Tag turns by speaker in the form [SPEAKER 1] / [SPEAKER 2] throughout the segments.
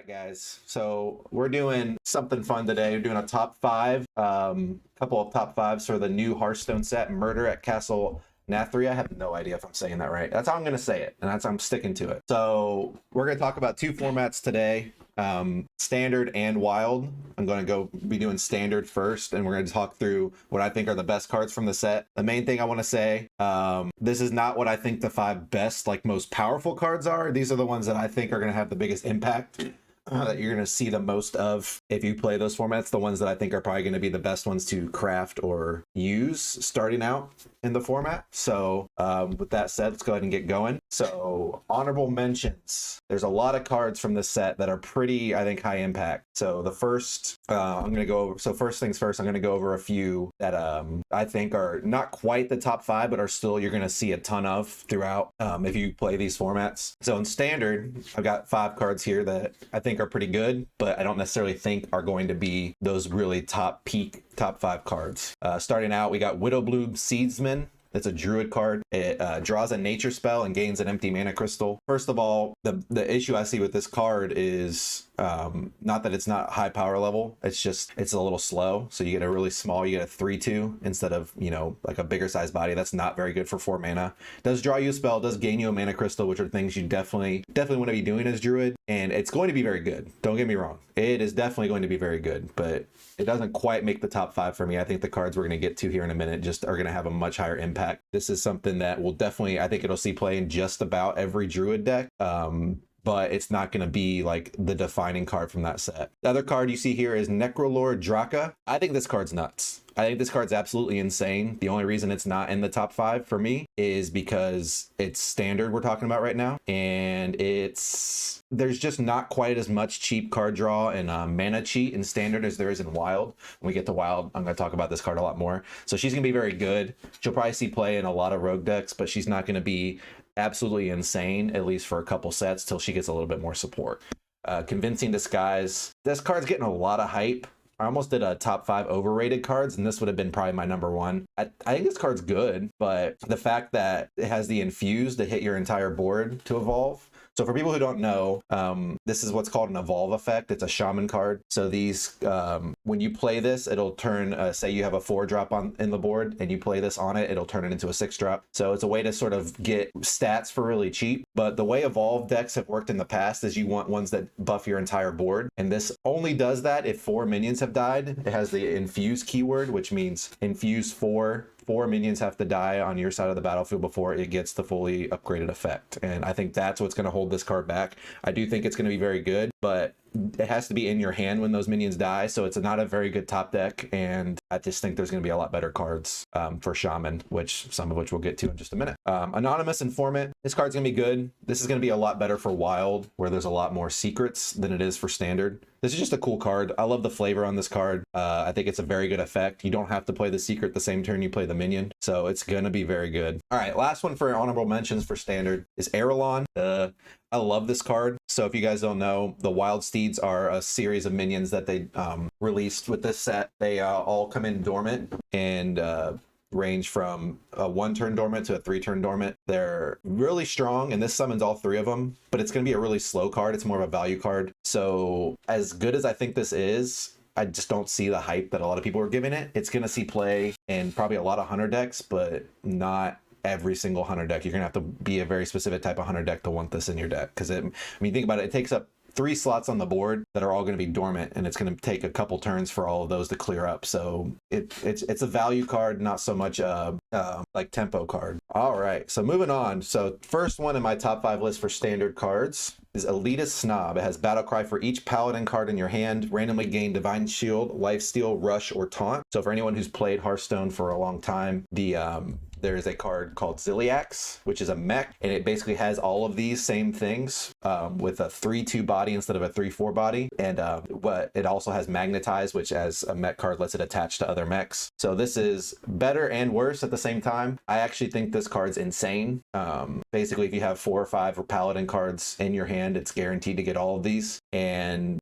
[SPEAKER 1] right, guys. So we're doing something fun today. We're doing a top five, couple of top fives for the new Hearthstone set, Murder at Castle Nathria. I have no idea if I'm saying that right. That's how I'm going to say it, and that's how I'm sticking to it. So we're going to talk about two formats today, standard and wild. I'm going to be doing standard first, and we're going to talk through what I think are the best cards from the set. The main thing I want to say, this is not what I think the five best, like most powerful cards are. These are the ones that I think are going to have the biggest impact. That you're going to see the most of if you play those formats, the ones that I think are probably going to be the best ones to craft or use starting out in the format. So with that said, let's go ahead and get going. So honorable mentions. There's a lot of cards from this set that are pretty, I think, high impact. So the first, I'm going to go over, so first things first, I'm going to go over a few that I think are not quite the top five, but are still, you're going to see a ton of throughout if you play these formats. So in standard, I've got 5 cards here that I think are pretty good, but I don't necessarily think are going to be those really top 5 cards. Starting out, we got Widowbloom Seedsman. It's a druid card. It draws a nature spell and gains an empty mana crystal. First of all, the issue I see with this card is not that it's not high power level. It's just, it's a little slow. So you get a really small, you get a 3/2 instead of, you know, like a bigger size body. That's not very good for 4 mana. It does draw you a spell, does gain you a mana crystal, which are things you definitely want to be doing as druid. And it's going to be very good. Don't get me wrong. It is definitely going to be very good, but it doesn't quite make the top 5 for me. I think the cards we're going to get to here in a minute just are going to have a much higher impact. This is something that will definitely, I think it'll see play in just about every druid deck. But it's not going to be like the defining card from that set. The other card you see here is Necrolord Draka. I think this card's nuts. I think this card's absolutely insane. The only reason it's not in the top 5 for me is because it's standard we're talking about right now. And there's just not quite as much cheap card draw and mana cheat in standard as there is in wild. When we get to wild, I'm going to talk about this card a lot more. So she's going to be very good. She'll probably see play in a lot of rogue decks, but she's not going to be absolutely insane, at least for a couple sets, till she gets a little bit more support. Convincing Disguise. This card's getting a lot of hype. I almost did a top 5 overrated cards, and this would have been probably my number 1. I think this card's good, but the fact that it has the infuse to hit your entire board to evolve. So for people who don't know, this is what's called an evolve effect. It's a shaman card. So these, when you play this, it'll turn, say you have a 4-drop in the board and you play this on it, it'll turn it into a 6-drop. So it's a way to sort of get stats for really cheap. But the way evolve decks have worked in the past is you want ones that buff your entire board. And this only does that if 4 minions have died. It has the infuse keyword, which means infuse 4 minions have to die on your side of the battlefield before it gets the fully upgraded effect. And I think that's what's going to hold this card back. I do think it's going to be very good, but it has to be in your hand when those minions die, so it's not a very good top deck, and I just think there's going to be a lot better cards for Shaman, some of which we'll get to in just a minute. Anonymous Informant. This card's going to be good. This is going to be a lot better for Wild, where there's a lot more secrets than it is for Standard. This is just a cool card. I love the flavor on this card. I think it's a very good effect. You don't have to play the secret the same turn you play the minion, so it's going to be very good. All right, last one for honorable mentions for Standard is Arelon. I love this card. So if you guys don't know, the Wild Steeds are a series of minions that they released with this set. They all come in dormant and range from a 1-turn dormant to a 3-turn dormant. They're really strong, and this summons all 3 of them, but it's going to be a really slow card. It's more of a value card. So as good as I think this is, I just don't see the hype that a lot of people are giving it. It's going to see play in probably a lot of hunter decks, but not every single hunter deck. You're gonna have to be a very specific type of hunter deck to want this in your deck, because I mean, think about it, it takes up 3 slots on the board that are all going to be dormant, and it's going to take a couple turns for all of those to clear up. So it's a value card, not so much like tempo card. All right, so moving on. So first one in my top 5 list for standard cards is Elitist Snob. It has battle cry for each paladin card in your hand. Randomly gain Divine Shield, Lifesteal, Rush, or Taunt. So for anyone who's played Hearthstone for a long time, there is a card called Ziliax, which is a mech, and it basically has all of these same things with a 3/2 body instead of a 3/4 body. And but it also has Magnetize, which as a mech card lets it attach to other mechs. So this is better and worse at the same time. I actually think this card's insane. Basically, if you have 4 or 5 paladin cards in your hand, it's guaranteed to get all of these, and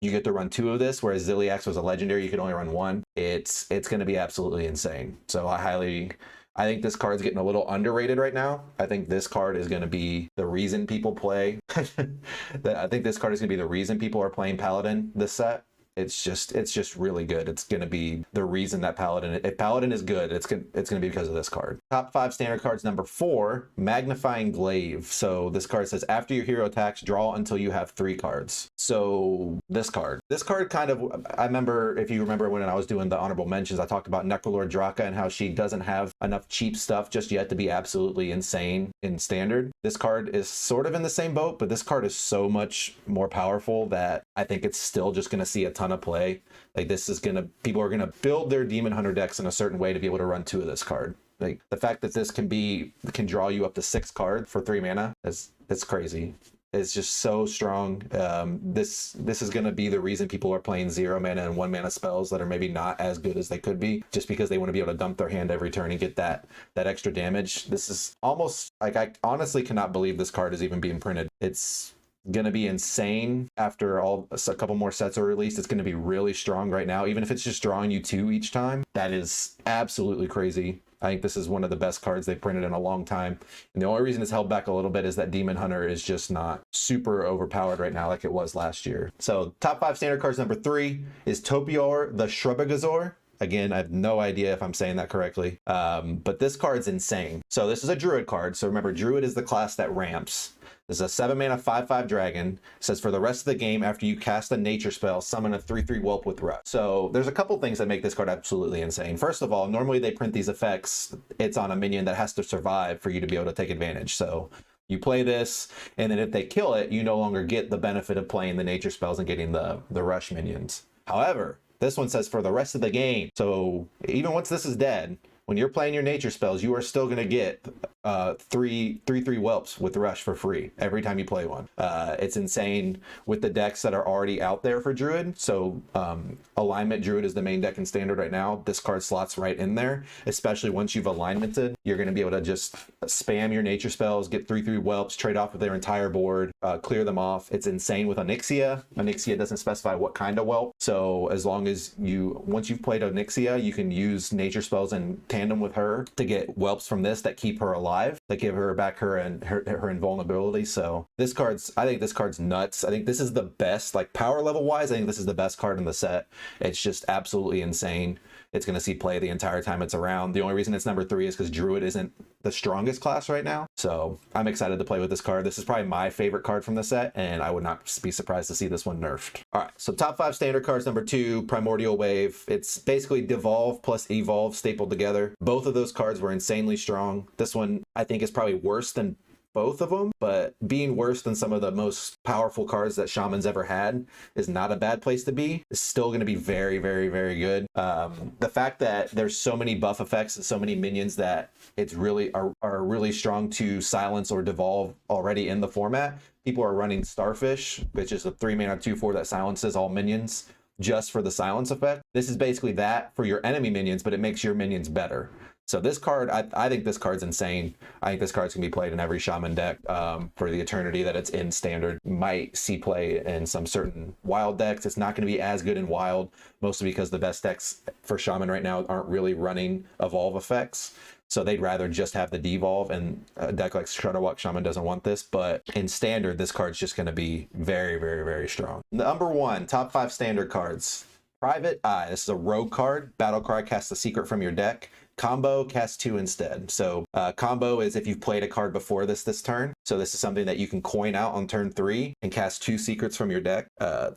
[SPEAKER 1] you get to run 2 of this, whereas Ziliax was a legendary, you could only run 1. It's going to be absolutely insane. So I highly I think this card's getting a little underrated right now. I think this card is going to be the reason people play. I think this card is going to be the reason people are playing Paladin this set. It's just really good. It's going to be the reason that Paladin, if Paladin is good, it's going to be because of this card. Top 5 standard cards, number 4, magnifying glaive. So this card says after your hero attacks, draw until you have 3 cards. So this card kind of, I remember, if you remember when I was doing the honorable mentions, I talked about Necrolord Draka and how she doesn't have enough cheap stuff just yet to be absolutely insane in standard. This card is sort of in the same boat, but this card is so much more powerful that I think it's still just going to see a ton of play. Like this is gonna, people are gonna build their Demon Hunter decks in a certain way to be able to run 2 of this card. Like the fact that this can draw you up to 6 cards for 3 mana it's crazy. It's just so strong. This is gonna be the reason people are playing 0 mana and 1 mana spells that are maybe not as good as they could be, just because they want to be able to dump their hand every turn and get that extra damage. This is almost like, I honestly cannot believe this card is even being printed. It's gonna be insane after a couple more sets are released. It's gonna be really strong right now, even if it's just drawing you 2 each time. That is absolutely crazy. I think this is one of the best cards they've printed in a long time, and the only reason it's held back a little bit is that Demon Hunter is just not super overpowered right now like it was last year. So top 5 standard cards, number 3 is Topior the Shrubagazor. Again, I have no idea if I'm saying that correctly, but this card's insane. So this is a Druid card. So remember, Druid is the class that ramps. This is a 7 mana 5/5 dragon. It says for the rest of the game, after you cast a nature spell, summon a 3/3 whelp with rush. So there's a couple things that make this card absolutely insane. First of all, normally they print these effects, it's on a minion that has to survive for you to be able to take advantage. So you play this, and then if they kill it, you no longer get the benefit of playing the nature spells and getting the rush minions. However, this one says for the rest of the game. So even once this is dead, when you're playing your nature spells, you are still going to get 3/3 whelps with rush for free every time you play one. It's insane with the decks that are already out there for Druid. So alignment Druid is the main deck in standard right now. This card slots right in there, especially once you've alignmented. You're going to be able to just spam your nature spells, get 3/3 whelps, trade off with their entire board, clear them off. It's insane with Onyxia. Onyxia doesn't specify what kind of whelp. So as long as once you've played Onyxia, you can use nature spells in tandem with her to get whelps from this that keep her alive, that give her back her invulnerability. So I think this card's nuts. I think this is the best, like power level wise, I think this is the best card in the set. It's just absolutely insane. It's going to see play the entire time it's around. The only reason it's number 3 is because Druid isn't the strongest class right now. So I'm excited to play with this card. This is probably my favorite card from the set, and I would not be surprised to see this one nerfed. All right, so top 5 standard cards, number 2, Primordial Wave. It's basically Devolve plus Evolve stapled together. Both of those cards were insanely strong. This one I think is probably worse than both of them, but being worse than some of the most powerful cards that Shaman's ever had is not a bad place to be. It's still going to be very, very, very good. The fact that there's so many buff effects and so many minions that it's really are really strong to silence or devolve already in the format. People are running Starfish, which is a 3 mana 2/4 that silences all minions just for the silence effect. This is basically that for your enemy minions, but it makes your minions better. So this card, I think this card's insane. I think this card's going to be played in every Shaman deck for the eternity that it's in standard. Might see play in some certain wild decks. It's not going to be as good in wild, mostly because the best decks for Shaman right now aren't really running evolve effects. So they'd rather just have the devolve, and a deck like Shudderwock Shaman doesn't want this. But in standard, this card's just going to be very, very, very strong. Number 1, top 5 standard cards. Private Eye. This is a rogue card. Battle cry, cast a secret from your deck. Combo, cast 2 instead. So combo is if you've played a card before this turn. So this is something that you can coin out on turn 3 and cast 2 secrets from your deck.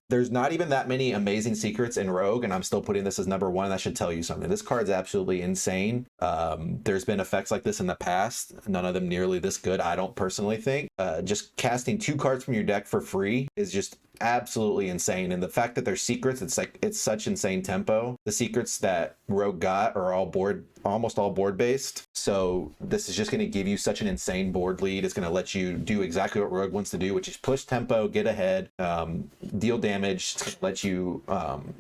[SPEAKER 1] There's not even that many amazing secrets in Rogue, and I'm still putting this as number 1. That should tell you something. This card's absolutely insane. There's been effects like this in the past. None of them nearly this good, I don't personally think. Just casting 2 cards from your deck for free is just absolutely insane. And the fact that they're secrets, it's such insane tempo. The secrets that Rogue got are almost all board based. So this is just going to give you such an insane board lead. It's going to let you do exactly what Rogue wants to do, which is push tempo, get ahead, deal damage. It's going to let you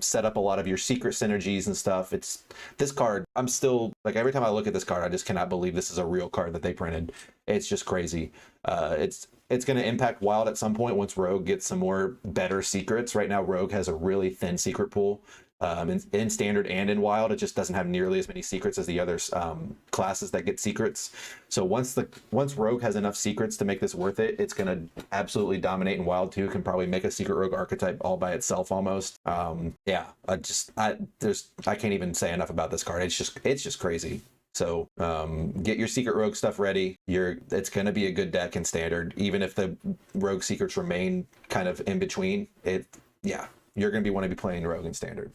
[SPEAKER 1] set up a lot of your secret synergies and stuff. This card, I'm still like, every time I look at this card, I just cannot believe this is a real card that they printed. It's just crazy. It's going to impact Wild at some point once Rogue gets some more better secrets. Right now, Rogue has a really thin secret pool. in standard and in wild. It just doesn't have nearly as many secrets as the other classes that get secrets. So once rogue has enough secrets to make this worth it, it's gonna absolutely dominate in wild too. Can probably make a secret rogue archetype all by itself almost. Yeah, I can't even say enough about this card. It's just crazy. So get your secret rogue stuff ready. It's going to be a good deck in standard, even if the rogue secrets remain kind of in between. You're going to want to be playing rogue in standard.